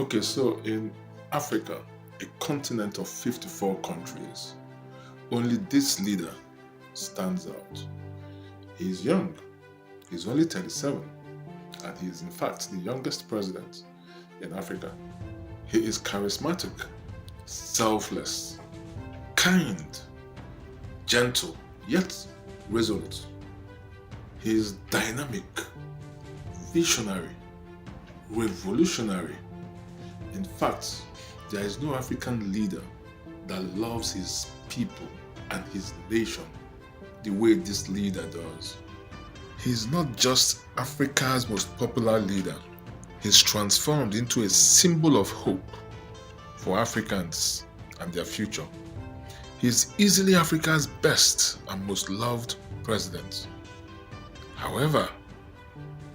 Okay, so in Africa, a continent of 54 countries, only this leader stands out. He is young, he's only 37, and he is in fact the youngest president in Africa. He is charismatic, selfless, kind, gentle, yet resolute. He is dynamic, visionary, revolutionary. In fact, there is no African leader that loves his people and his nation the way this leader does. He's not just Africa's most popular leader, he's transformed into a symbol of hope for Africans and their future. He's easily Africa's best and most loved president. However,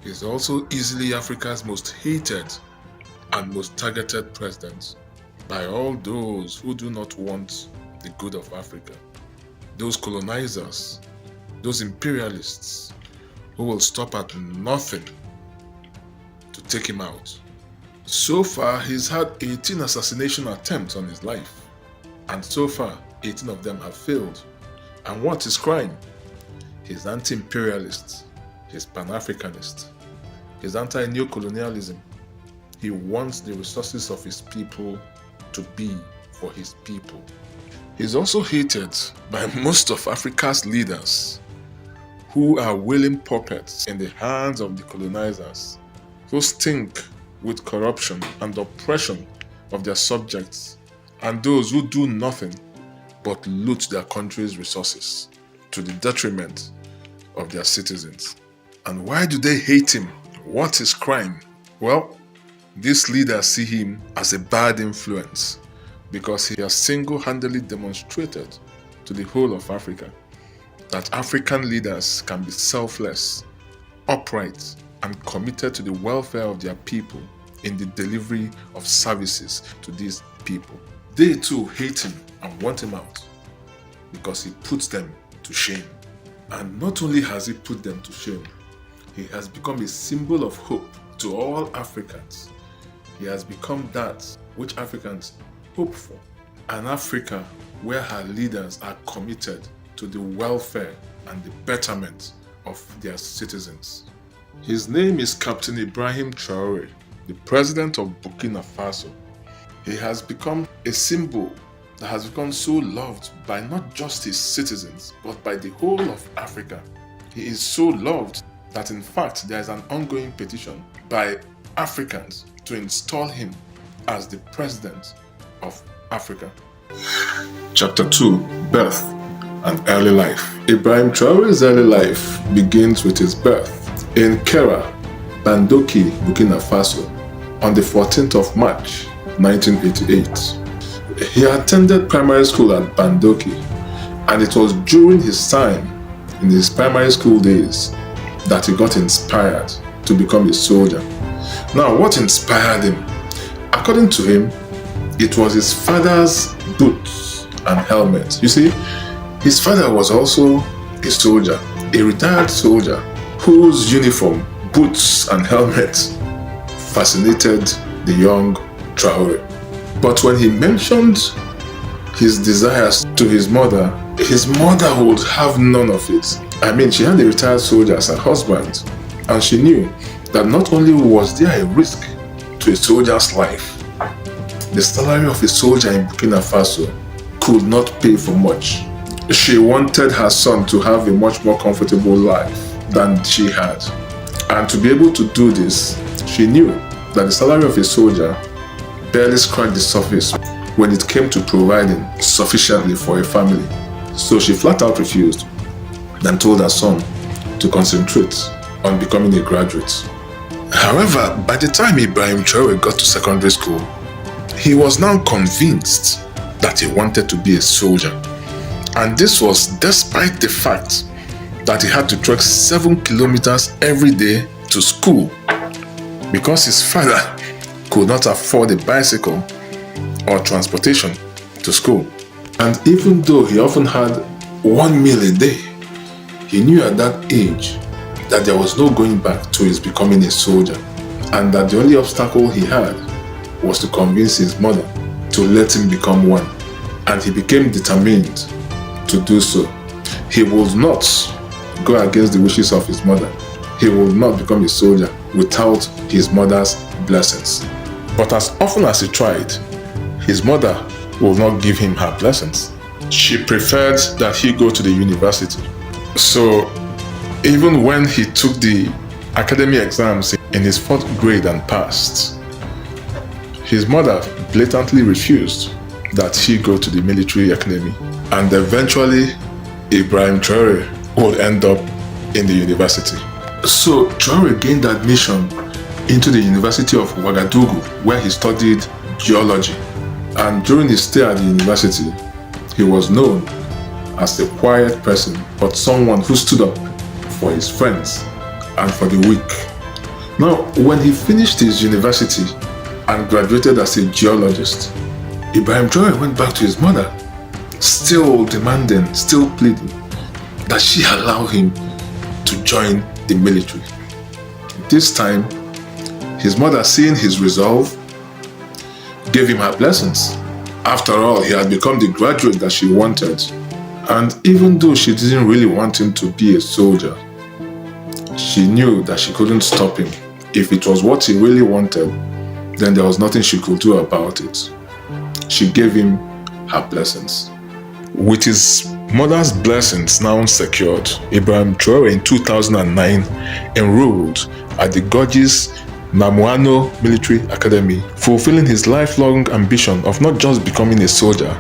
he's also easily Africa's most hated and most targeted president by all those who do not want the good of Africa. Those colonizers, those imperialists who will stop at nothing to take him out. So far, he's had 18 assassination attempts on his life, and so far, 18 of them have failed. And what is crime? He's anti-imperialist, he's pan-Africanist, he's anti-neocolonialism. He wants the resources of his people to be for his people. He's also hated by most of Africa's leaders who are willing puppets in the hands of the colonizers, who stink with corruption and oppression of their subjects, and those who do nothing but loot their country's resources to the detriment of their citizens. And why do they hate him? What is crime? Well, these leaders see him as a bad influence because he has single-handedly demonstrated to the whole of Africa that African leaders can be selfless, upright, and committed to the welfare of their people in the delivery of services to these people. They too hate him and want him out because he puts them to shame. And not only has he put them to shame, he has become a symbol of hope to all Africans. He has become that which Africans hope for. An Africa where her leaders are committed to the welfare and the betterment of their citizens. His name is Captain Ibrahim Traoré, the president of Burkina Faso. He has become a symbol that has become so loved by not just his citizens, but by the whole of Africa. He is so loved that in fact there is an ongoing petition by Africans to install him as the president of Africa. Chapter 2: Birth and Early Life. Ibrahim Traoré's early life begins with his birth in Kera, Bandoki, Burkina Faso, on the 14th of March, 1988. He attended primary school at Bandoki, and it was during his time in his primary school days that he got inspired to become a soldier. Now, what inspired him? According to him, it was his father's boots and helmet. You see, his father was also a soldier, a retired soldier, whose uniform, boots and helmet fascinated the young Traoré. But when he mentioned his desires to his mother would have none of it. I mean, she had a retired soldier as her husband, and she knew that not only was there a risk to a soldier's life, the salary of a soldier in Burkina Faso could not pay for much. She wanted her son to have a much more comfortable life than she had. And to be able to do this, she knew that the salary of a soldier barely scratched the surface when it came to providing sufficiently for a family. So she flat out refused and told her son to concentrate on becoming a graduate. However, by the time Ibrahim Traoré got to secondary school, he was now convinced that he wanted to be a soldier. And this was despite the fact that he had to trek 7 kilometers every day to school because his father could not afford a bicycle or transportation to school. And even though he often had 1 meal a day, he knew at that age that there was no going back to his becoming a soldier, and that the only obstacle he had was to convince his mother to let him become one, and he became determined to do so. He would not go against the wishes of his mother. He would not become a soldier without his mother's blessings. But as often as he tried, his mother would not give him her blessings. She preferred that he go to the university. So even when he took the academy exams in his 4th grade and passed, his mother blatantly refused that he go to the military academy. And eventually, Ibrahim Traore would end up in the university. So Traore gained admission into the University of Ouagadougou, where he studied geology. And during his stay at the university, he was known as a quiet person, but someone who stood up for his friends and for the weak. Now, when he finished his university and graduated as a geologist, Ibrahim Traore went back to his mother, still demanding, still pleading that she allow him to join the military. This time, his mother, seeing his resolve, gave him her blessings. After all, he had become the graduate that she wanted. And even though she didn't really want him to be a soldier, she knew that she couldn't stop him. If it was what he really wanted, then there was nothing she could do about it. She gave him her blessings. With his mother's blessings now secured, Ibrahim Traore in 2009 enrolled at the gorgeous Namuano Military Academy, fulfilling his lifelong ambition of not just becoming a soldier,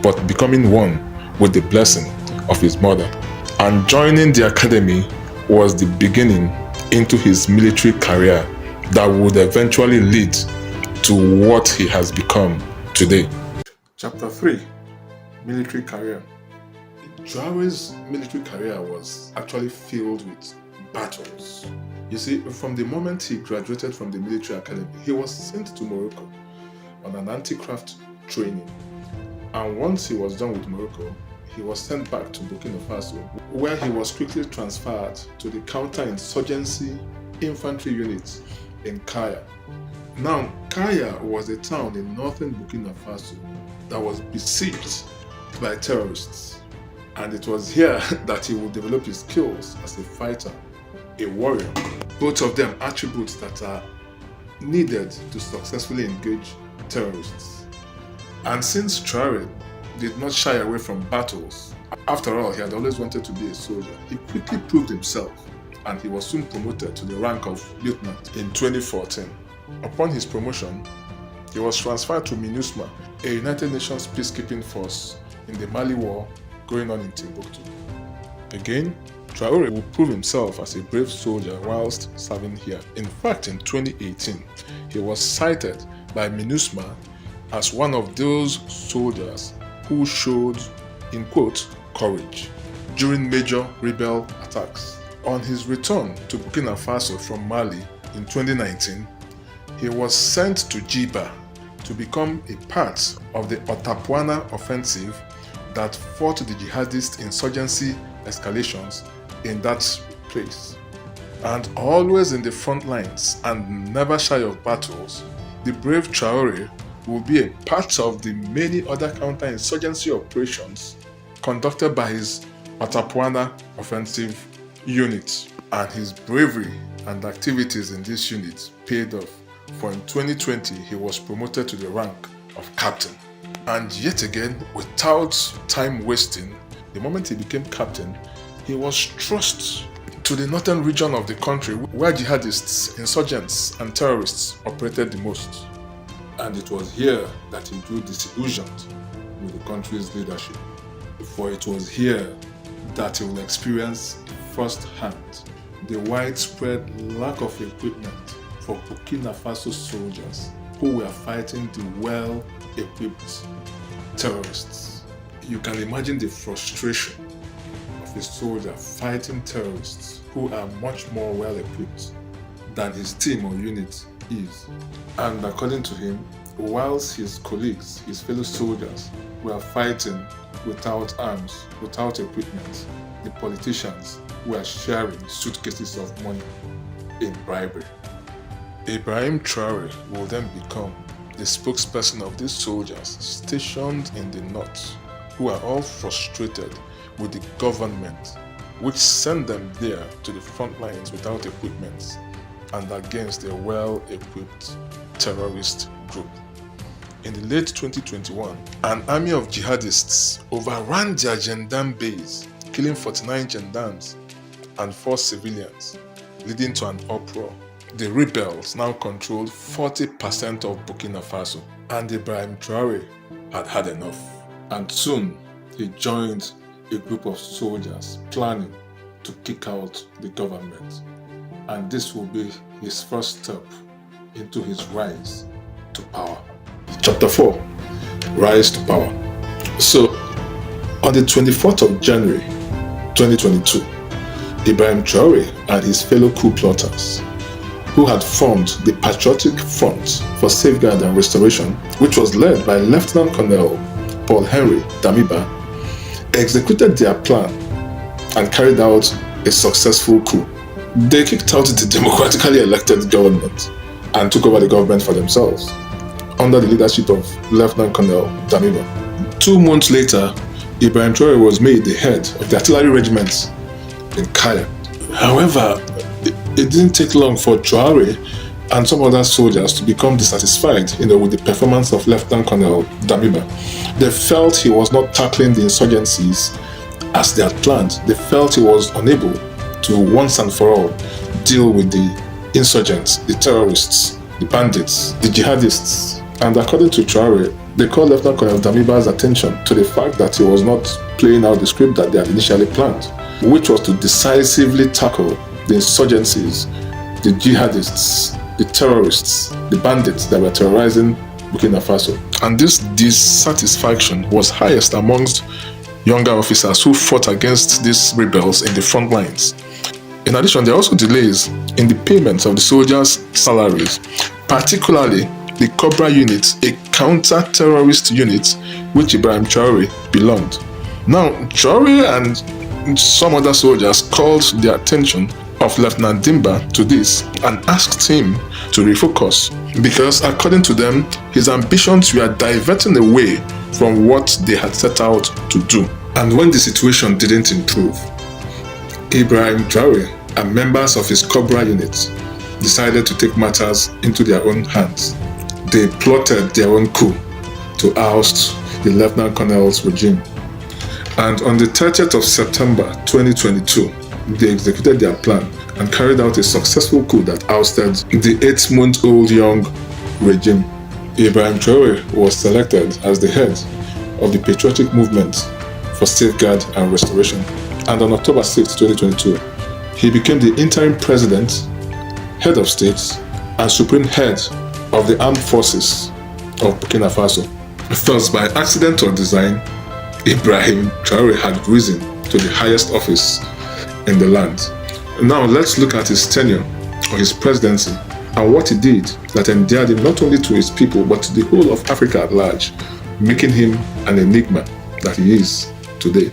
but becoming one with the blessing of his mother. And joining the academy was the beginning into his military career that would eventually lead to what he has become today. Chapter 3. Military career. Traore's military career was actually filled with battles. You see, from the moment he graduated from the military academy, he was sent to Morocco on an anti-craft training. And once he was done with Morocco, he was sent back to Burkina Faso, where he was quickly transferred to the counter-insurgency infantry unit in Kaya. Now, Kaya was a town in northern Burkina Faso that was besieged by terrorists. And it was here that he would develop his skills as a fighter, a warrior. Both of them attributes that are needed to successfully engage terrorists. And since Traore did not shy away from battles, after all, he had always wanted to be a soldier, he quickly proved himself, and he was soon promoted to the rank of lieutenant in 2014. Upon his promotion, he was transferred to MINUSMA, a United Nations peacekeeping force in the Mali war going on in Timbuktu. Again, Traore would prove himself as a brave soldier whilst serving here. In fact, in 2018, he was cited by MINUSMA as one of those soldiers who showed, in quote, courage during major rebel attacks. On his return to Burkina Faso from Mali in 2019, he was sent to Djiba to become a part of the Otapuana offensive that fought the jihadist insurgency escalations in that place. And always in the front lines and never shy of battles, the brave Traore will be a part of the many other counter-insurgency operations conducted by his Otapuana offensive unit. And his bravery and activities in this unit paid off, for in 2020 he was promoted to the rank of captain. And yet again, without time wasting, the moment he became captain, he was thrust to the northern region of the country where jihadists, insurgents, and terrorists operated the most. And it was here that he grew disillusioned with the country's leadership. For it was here that he will experience firsthand the widespread lack of equipment for Burkina Faso soldiers who were fighting the well-equipped terrorists. You can imagine the frustration of a soldier fighting terrorists who are much more well-equipped than his team or unit is. And according to him, whilst his colleagues, his fellow soldiers, were fighting without arms, without equipment, the politicians were sharing suitcases of money in bribery. Ibrahim Traore will then become the spokesperson of these soldiers stationed in the north, who are all frustrated with the government, which sent them there to the front lines without equipment and against a well-equipped terrorist group. In the late 2021, an army of jihadists overran their gendarme base, killing 49 gendarmes and 4 civilians, leading to an uproar. The rebels now controlled 40% of Burkina Faso, and Ibrahim Traoré had had enough. And soon, he joined a group of soldiers planning to kick out the government. And this will be his first step into his rise to power. Chapter 4, Rise to Power. So, on the 24th of January 2022, Ibrahim Traoré and his fellow coup plotters, who had formed the Patriotic Front for Safeguard and Restoration, which was led by Lieutenant Colonel Paul Henry Damiba, executed their plan and carried out a successful coup. They kicked out the democratically elected government and took over the government for themselves, under the leadership of Lieutenant Colonel Damiba. 2 months later, Ibrahim Traoré was made the head of the artillery regiment in Kaya. However, it didn't take long for Traoré and some other soldiers to become dissatisfied with the performance of Lieutenant Colonel Damiba. They felt he was not tackling the insurgencies as they had planned. They felt he was unable to once and for all deal with the insurgents, the terrorists, the bandits, the jihadists. And according to Traoré, they called Lieutenant Colonel Damiba's attention to the fact that he was not playing out the script that they had initially planned, which was to decisively tackle the insurgencies, the jihadists, the terrorists, the bandits that were terrorizing Burkina Faso. And this dissatisfaction was highest amongst younger officers who fought against these rebels in the front lines. In addition, there are also delays in the payments of the soldiers' salaries, particularly the Cobra unit, a counter-terrorist unit which Ibrahim Traoré belonged. Now, Traoré and some other soldiers called the attention of Lieutenant Damiba to this and asked him to refocus, because according to them, his ambitions were diverting away from what they had set out to do. And when the situation didn't improve, Ibrahim Traoré and members of his Cobra unit decided to take matters into their own hands. They plotted their own coup to oust the Lieutenant Colonel's regime. And on the 30th of September 2022, they executed their plan and carried out a successful coup that ousted the 8-month-old young regime. Ibrahim Traoré was selected as the head of the Patriotic Movement for Safeguard and Restoration. And on October 6, 2022, he became the interim president, head of state, and supreme head of the armed forces of Burkina Faso. Thus, by accident or design, Ibrahim Traoré had risen to the highest office in the land. Now let's look at his tenure or his presidency and what he did that endeared him not only to his people but to the whole of Africa at large, making him an enigma that he is today.